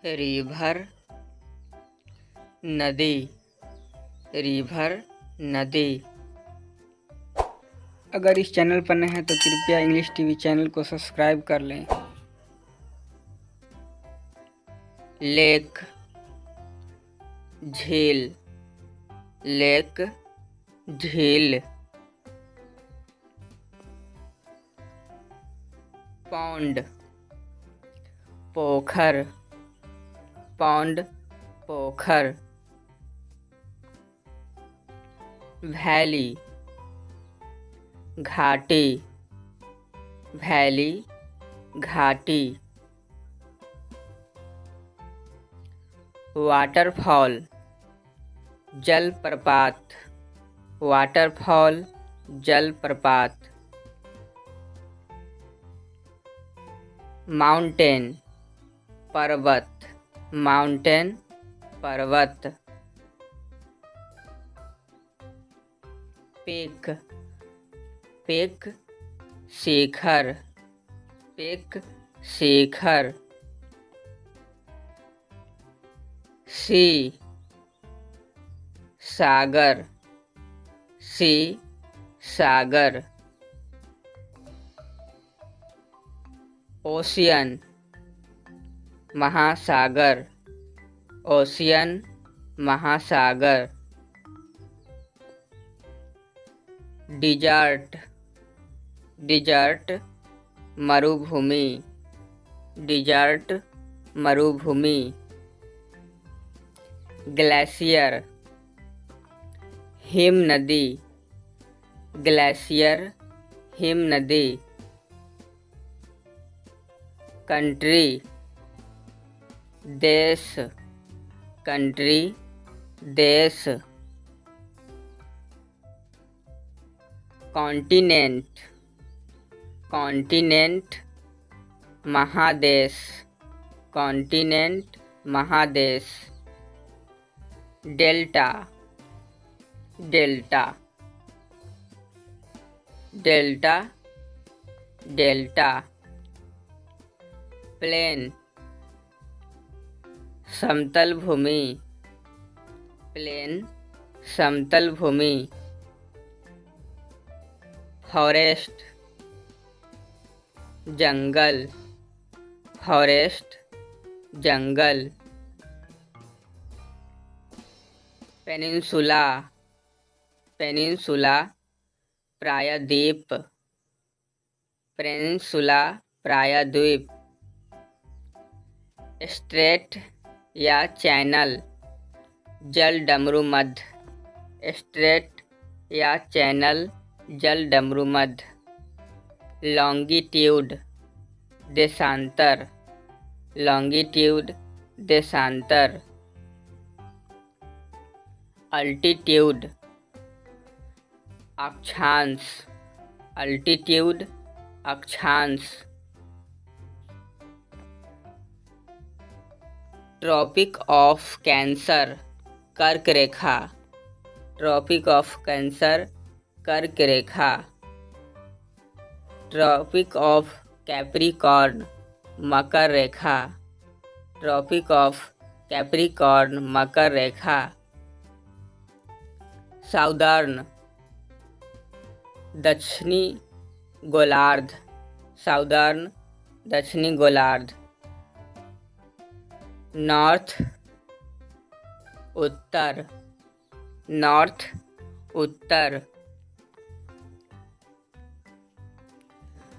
River नदी, river नदी। अगर इस चैनल पर नए हैं तो कृपया इंग्लिश टीवी चैनल को सब्सक्राइब कर लें। लेक, झील, लेक, झील। पौंड, पोखर, पौंड, पोखर। वैली, घाटी, वैली, घाटी। वाटरफॉल, जलप्रपात, वाटरफॉल, जलप्रपात। माउंटेन, पर्वत, माउंटेन, पर्वत। पीक, पीक, शिखर, पीक, शिखर। सी, सागर, सी, सागर। ओशियन, महासागर, ओशियन, महासागर। डिजर्ट, डिजर्ट, मरुभूमि, डिजर्ट, मरुभूमि। ग्लेशियर, हिम नदी, ग्लेशियर, हिम नदी। कंट्री, देश, कंट्री, देश। कॉन्टिनेंट, कॉन्टिनेंट, महादेश, कॉन्टिनेंट, महादेश। Delta, delta, delta, delta. Plain, समतल भूमि, प्लेन, समतल भूमि। फॉरेस्ट, जंगल, फॉरेस्ट, जंगल। पेनिनसुला, पेनिनसुला, प्रायद्वीप, पेनिनसुला, प्रायद्वीप। स्ट्रेट या चैनल, जलडमरूमध्य, स्ट्रेट या चैनल, जलडमरूमध्य। लॉन्गिट्यूड, देशांतर, लॉन्गिट्यूड, देशांतर। अल्टीट्यूड, अक्षांश, अल्टीट्यूड, अक्षांश। ट्रॉपिक ऑफ कैंसर, कर्क रेखा, ट्रॉपिक ऑफ कैंसर, कर्क रेखा। ट्रॉपिक ऑफ कैप्रिकॉर्न, मकर रेखा, ट्रॉपिक ऑफ कैप्रिकॉर्न, मकर रेखा। साउदर्न, दक्षिणी गोलार्ध, साउदर्न, दक्षिणी गोलार्ध। नॉर्थ, उत्तर, नॉर्थ, उत्तर।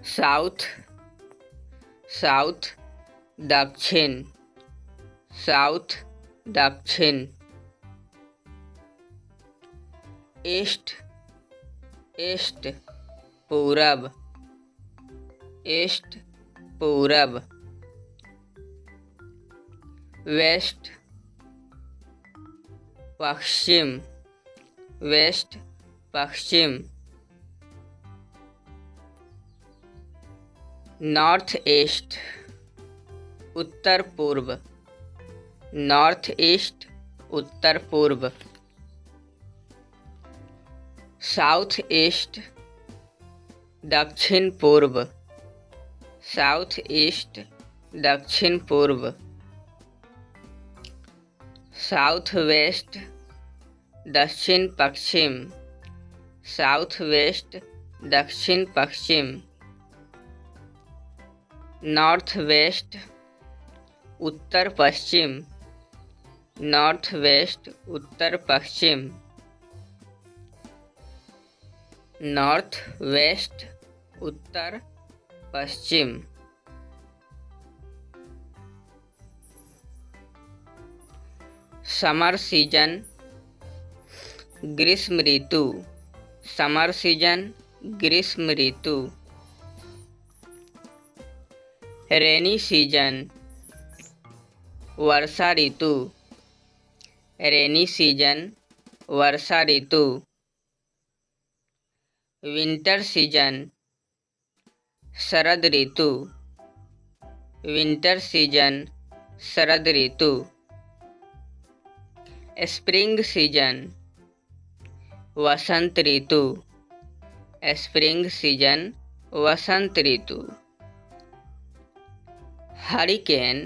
साउथ, साउथ, दक्षिण, साउथ, दक्षिण। ईस्ट, ईस्ट, पूरब, ईस्ट, पूरब। वेस्ट, पश्चिम, वेस्ट, पश्चिम। नॉर्थ ईस्ट, उत्तर पूर्व, नॉर्थ ईस्ट, उत्तर पूर्व। साउथ ईस्ट, दक्षिण पूर्व, साउथ ईस्ट, दक्षिण पूर्व। साउथ वेस्ट दक्षिण पश्चिम, साउथ वेस्ट दक्षिण पश्चिम। नॉर्थ वेस्ट उत्तर पश्चिम, नॉर्थ वेस्ट उत्तर पश्चिम। नॉर्थ वेस्ट उत्तर पश्चिम। समर सीजन ग्रीष्म ऋतु, समर सीजन ग्रीष्म ऋतु। रेनी सीजन वर्षा ऋतु, रेनी सीजन वर्षा ऋतु। विंटर सीजन शरद ऋतु, विंटर सीजन शरद ऋतु। स्प्रिंग सीजन वसंत ऋतु, स्प्रिंग सीजन वसंत ऋतु। हरिकेन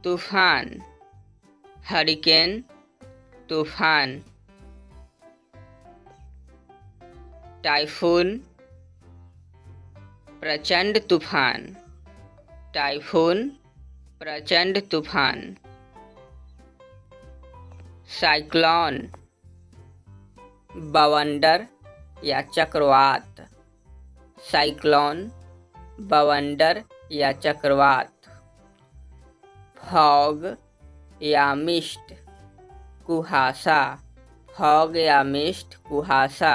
तूफान, hurricane तूफान। टाइफून प्रचंड तूफान, टाइफून प्रचंड तूफान। साइक्लोन बवंडर या चक्रवात, साइक्लोन बवंडर या चक्रवात। फॉग या मिस्ट कुहासा, फॉग या मिस्ट कुहासा।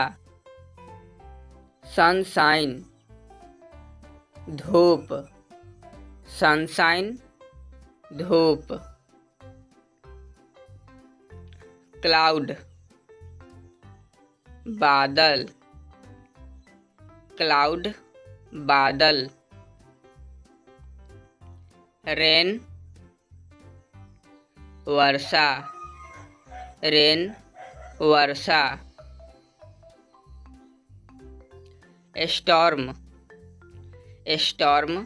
सनशाइन धूप, सनशाइन धूप। क्लाउड बादल, क्लाउड बादल। रेन वर्षा, रेन वर्षा। स्टॉर्म, स्टॉर्म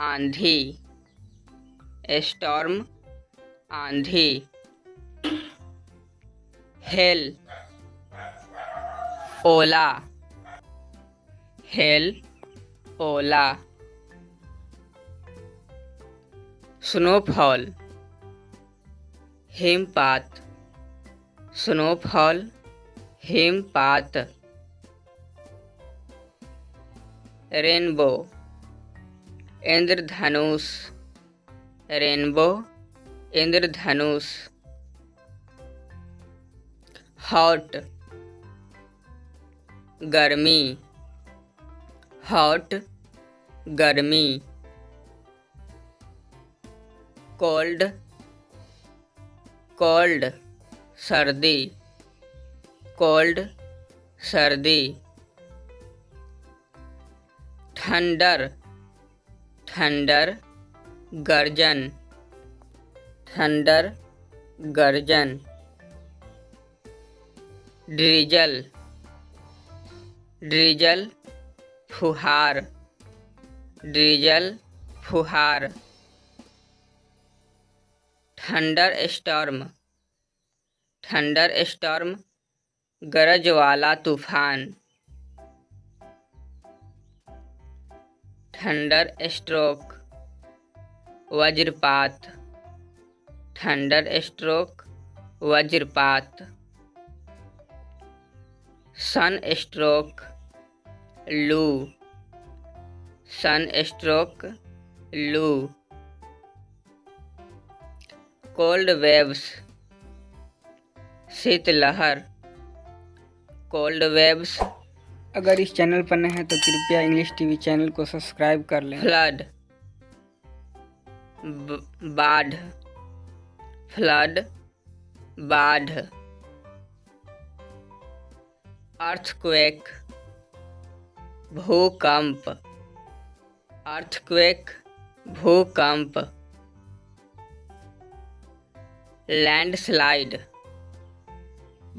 आंधी, स्टॉर्म आंधी। हेल ओला, हेल ओला। स्नोफॉल हिमपात, स्नोफॉल हिमपात। रेनबो इंद्रधनुष, रेनबो इंद्रधनुष। हॉट गर्मी, हॉट गर्मी। कोल्ड कोल्ड सर्दी, कोल्ड सर्दी। थंडर थंडर गर्जन, थंडर गर्जन। ड्रिजल ड्रिजल फुहार, ड्रिजल फुहार। थंडर स्टॉर्म, थंडर स्टॉर्म गरज वाला तूफान। थंडर स्ट्रोक वज्रपात, थंडर स्ट्रोक वज्रपात। सन स्ट्रोक लू, सन स्ट्रोक लू। कोल्ड वेव्स शीतलहर, कोल्ड वेव्स। अगर इस चैनल पर नए हैं तो कृपया इंग्लिश टीवी चैनल को सब्सक्राइब कर लें। फ्लड बाढ़, फ्लड बाढ़। अर्थक्वेक भूकंप, अर्थक्वेक भूकंप। लैंडस्लाइड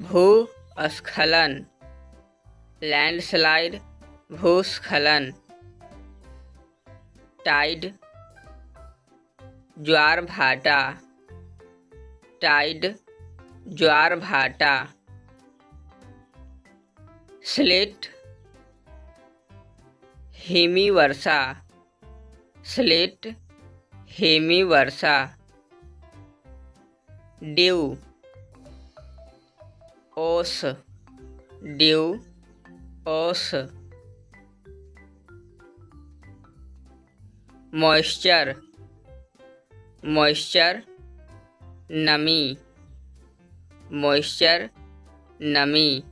भूस्खलन, लैंडस्लाइड भूस्खलन। टाइड ज्वार भाटा, टाइड ज्वार भाटा। स्लेट हिमवर्षा, स्लेट हिमवर्षा। ड्यू ओस, ड्यू ओस। मॉइस्चर, मॉइस्चर नमी, मॉइस्चर नमी।